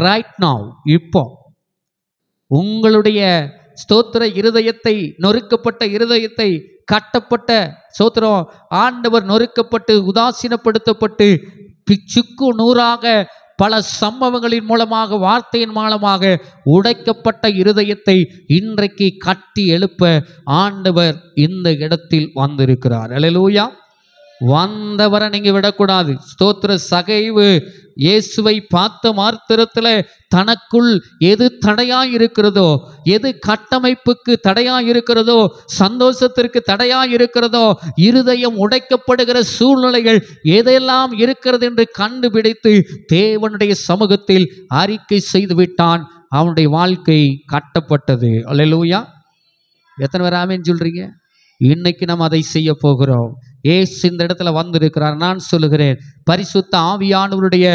Speaker 1: ரைட் நவ், இப்போ உங்களுடைய ஸ்தோத்திர இருதயத்தை, நொறுக்கப்பட்ட இருதயத்தை, கட்டப்பட்ட ஸ்தோத்திரம் ஆண்டவர் நொறுக்கப்பட்டு உதாசீனப்படுத்தப்பட்டு பிச்சுக்கு நூறாக பல சம்பவங்களின் மூலமாக, வார்த்தையின் மூலமாக உடைக்கப்பட்ட இருதயத்தை இன்றைக்கு கட்டி எழுப்ப ஆண்டவர் இந்த இடத்தில் வந்திருக்கிறார். அல்லேலூயா. வந்தவரை நீங்க விடக்கூடாது. ஸ்தோத்திர. சகைவு இயேசுவை பார்த்த மாத்திரத்தில் தனக்குள் எது தடையாய் இருக்கிறதோ, எது கட்டமைப்புக்கு தடையாய் இருக்கிறதோ, சந்தோஷத்திற்கு தடையாய் இருக்கிறதோ, இருதயம் உடைக்கப்படுகிற சூழ்நிலைகள் எதெல்லாம் இருக்கிறது என்று கண்டுபிடித்து தேவனுடைய சமூகத்தில் அறிக்கை செய்து விட்டான். அவனுடைய வாழ்க்கை கட்டப்பட்டது. அல்லேலூயா. எத்தனை பேர் ஆமென் சொல்றீங்க? இன்னைக்கு நம்ம அதை செய்ய போகிறோம். ஏசு இந்த இடத்துல வந்திருக்கிறார். நான் சொல்லுகிறேன், பரிசுத்த ஆவியானவருடைய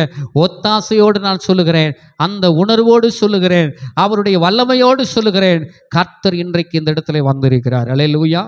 Speaker 1: ஒத்தாசையோடு நான் சொல்லுகிறேன், அந்த உணர்வோடு சொல்லுகிறேன், அவருடைய வல்லமையோடு சொல்லுகிறேன், கர்த்தர் இன்றைக்கு இந்த இடத்துல வந்திருக்கிறார். அல்லேலூயா.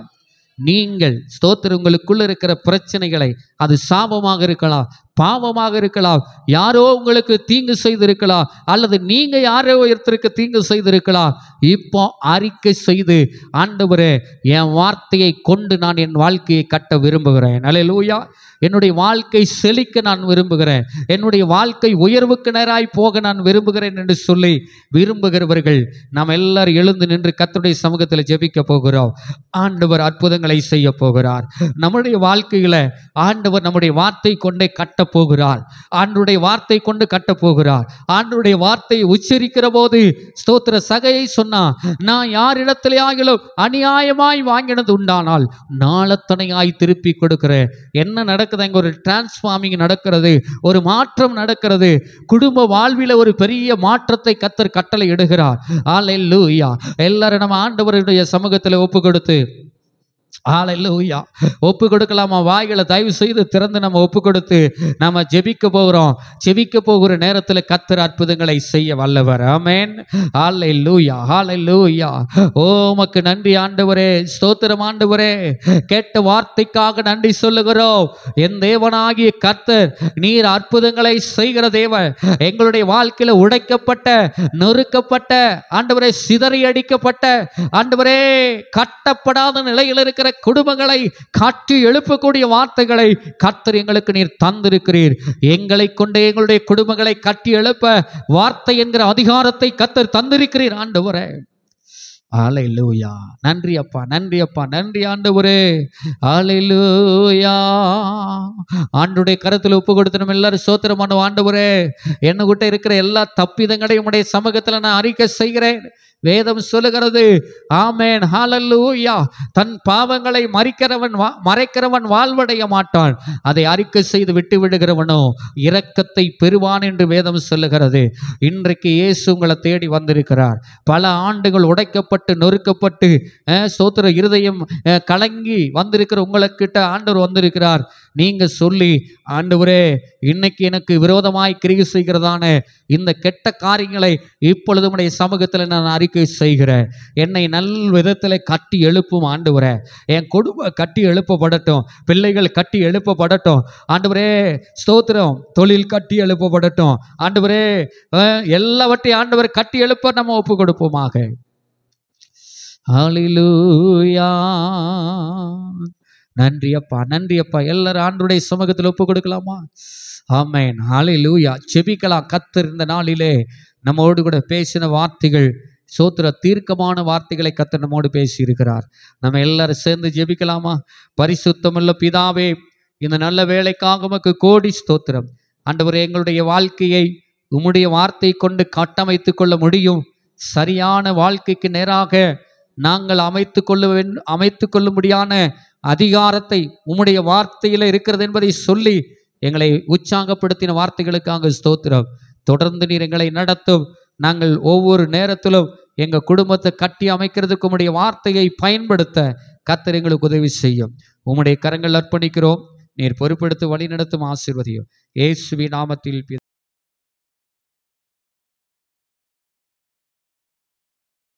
Speaker 1: நீங்கள் ஸ்தோத்திரம், உங்களுக்குள்ள இருக்கிற பிரச்சனைகளை, அது சாபமாக இருக்கலாம், பாவமாக இருக்கலாம், யாரோ உங்களுக்கு தீங்கு செய்திருக்கலாம், அல்லது நீங்க யாரோ ஒருத்தருக்கு தீங்கு செய்திருக்கலாம், இப்போ அறிக்கை செய்து, ஆண்டவரே என் வார்த்தையை கொண்டு நான் என் வாழ்க்கையை கட்ட விரும்புகிறேன். அல்லேலூயா. என்னுடைய வாழ்க்கை செழிக்க நான் விரும்புகிறேன், என்னுடைய வாழ்க்கை உயர்வுக்கு நேராய் போக நான் விரும்புகிறேன் என்று சொல்லி விரும்புகிறவர்கள் நாம் எல்லாரும் எழுந்து நின்று கர்த்தருடைய சமூகத்தில் ஜெபிக்க போகிறோம். ஆண்டவர் அற்புதங்களை செய்ய போகிறார். நம்முடைய வாழ்க்கையில ஆண்டவர் நம்முடைய வார்த்தை கொண்டே கட்ட போகிறார். ஆண்டவருடைய வார்த்தை கொண்டு கட்ட போகிறார். ஆண்டவருடைய வார்த்தையை உச்சரிக்கிற போது ஸ்தோத்திர சகையை சொன்னா, நான் யாரிடத்திலே ஆகிலும் அநியாயமாய் வாங்கினது உண்டானால் நாளத்தனையாய் திருப்பி கொடுக்கிறேன். என்ன நடக்குது? அங்க ஒரு டிரான்ஸ்ஃபார்மிங் நடக்கிறது, ஒரு மாற்றம் நடக்கிறது. குடும்ப வாழ்வில் ஒரு பெரிய மாற்றத்தை கர்த்தர் கட்டளை இடுகிறார். அல்லேலூயா. எல்லாரும் நம்ம ஆண்டவருடைய சமூகத்தில் ஒப்பு கொடுத்து, ஹல்லேலூயா, ஒப்பு கொடுக்கலாமா? வாய்களை தயவு செய்து திறந்து நம்ம ஒப்பு கொடுத்து நம்ம ஜெபிக்க போகிறோம். ஜெபிக்க போகிற நேரத்தில் கர்த்தர் அற்புதங்களை செய்ய வல்லவர். ஆமென். ஹல்லேலூயா, ஹல்லேலூயா. ஓ உமக்கு நன்றி ஆண்டவரே, ஸ்தோத்திரம் ஆண்டவரே. கேட்ட வார்த்தைக்காக நன்றி சொல்லுகிறோம். என் தேவனாகிய கர்த்தர் நீர் அற்புதங்களை செய்கிற தேவன். எங்களுடைய வாழ்க்கையில் உடைக்கப்பட்ட, நொறுக்கப்பட்ட ஆண்டவரே, சிதறியடிக்கப்பட்ட ஆண்டவரே, கட்டப்படாத நிலையில் இருக்கிற குடும்பங்களை காட்டி எழுப்பக்கூடிய வார்த்தைகளை கர்த்தர் எங்களுக்கு நீர் தந்திருக்கிறீர். எங்களை கொண்டு எங்களுடைய குடும்பங்களை கட்டி எழுப்ப வார்த்தை என்கிற அதிகாரத்தை கர்த்தர் தந்திருக்கிறீர் ஆண்டவரே. ஹalleluya. நன்றி அப்பா, நன்றி அப்பா, நன்றி ஆண்டவரே. ஹalleluya. ஆண்டுடைய கரத்தில் ஒப்பு கொடுத்து நம்ம எல்லாரும் ஸ்தோத்திரம் பண்ணுவோம். ஆண்டவரே, என்ன கிட்ட இருக்கிற எல்லா தப்பிதங்களையும் உடைய சமூகத்துல நான் அறிக்கை செய்கிறேன். வேதம் சொல்லுகிறது, ஆமென், ஹalleluya. தன் பாவங்களை மறைக்கிறவன் வாழ்வடைய மாட்டான், அதை அறிக்கை செய்து விட்டு விடுகிறவனோ இரக்கத்தை பெறுவான் என்று வேதம் சொல்லுகிறது. இன்றைக்கு இயேசு உங்களை தேடி வந்திருக்கிறார். பல ஆண்டுகள் உடைக்கப்பட்டு நொறுக்கப்பட்டு ஸ்தோத்திர இருதயம் கலங்கி வந்திருக்கிற உங்களுக்கிட்ட ஆண்டவர் வந்திருக்கிறார். நீங்க சொல்லி, ஆண்டவரே, இன்னைக்கு எனக்கு விரோதமாய் கிரியை செய்கிறதான இந்த கெட்ட காரியங்களை இப்பொழுது உடைய சமூகத்தில் நான் அறிக்கை செய்கிறேன். என்னை நல் விதத்தில் கட்டி எழுப்பும் ஆண்டவரே. என் குடும்பம் கட்டி எழுப்பப்படட்டும், பிள்ளைகள் கட்டி எழுப்பப்படட்டும் ஆண்டவரே. ஸ்தோத்திரம், தொழில் கட்டி எழுப்பப்படட்டும் ஆண்டவரே. எல்லாவற்றையும் ஆண்டவர் கட்டி எழுப்ப நம்ம ஒப்பு கொடுப்போமாக. ஹalleluya. நன்றி அப்பா, நன்றி அப்பா. எல்லாரும் ஆண்டவருடைய சமூகத்தில் ஒப்பு கொடுக்கலாமா? ஆமென், ஹalleluya. ஜெபிக்கலாம். கர்த்தர் இந்த நாளிலே நம்மோடு கூட பேசின வார்த்தைகள் ஸ்தோத்திர தீர்க்கமான வார்த்தைகளை கர்த்தர் நம்மோடு பேசி இருக்கிறார். நம்ம எல்லாரும் சேர்ந்து ஜெபிக்கலாமா? பரிசுத்தமுள்ள பிதாவே, இந்த நல்ல வேலைக்காக உமக்கு கோடி ஸ்தோத்திரம் ஆண்டவரே. எங்களுடைய வாழ்க்கையை உம்முடைய வார்த்தை கொண்டு கட்டமைத்து கொள்ள முடியும். சரியான வாழ்க்கைக்கு நேராக நாங்கள் அமைத்து கொள்ளும்படியான அதிகாரத்தை உம்முடைய வார்த்தையில் இருக்கிறது என்பதை சொல்லி எங்களை உற்சாகப்படுத்தின வார்த்தைகளுக்காக ஸ்தோத்திரம். தொடர்ந்து நீர் எங்களை நடத்தும். நாங்கள் ஒவ்வொரு நேரத்திலும் எங்கள் குடும்பத்தை கட்டி அமைக்கிறதுக்கு உம்முடைய வார்த்தையை பயன்படுத்த கர்த்தர் எங்களுக்கு உதவி செய்யும். உம்முடைய கரங்கள் அர்ப்பணிக்கிறோம். நீர் பொறுப்பெடுத்து வழி நடத்தும், ஆசீர்வதியும். இயேசுவின் நாமத்தில்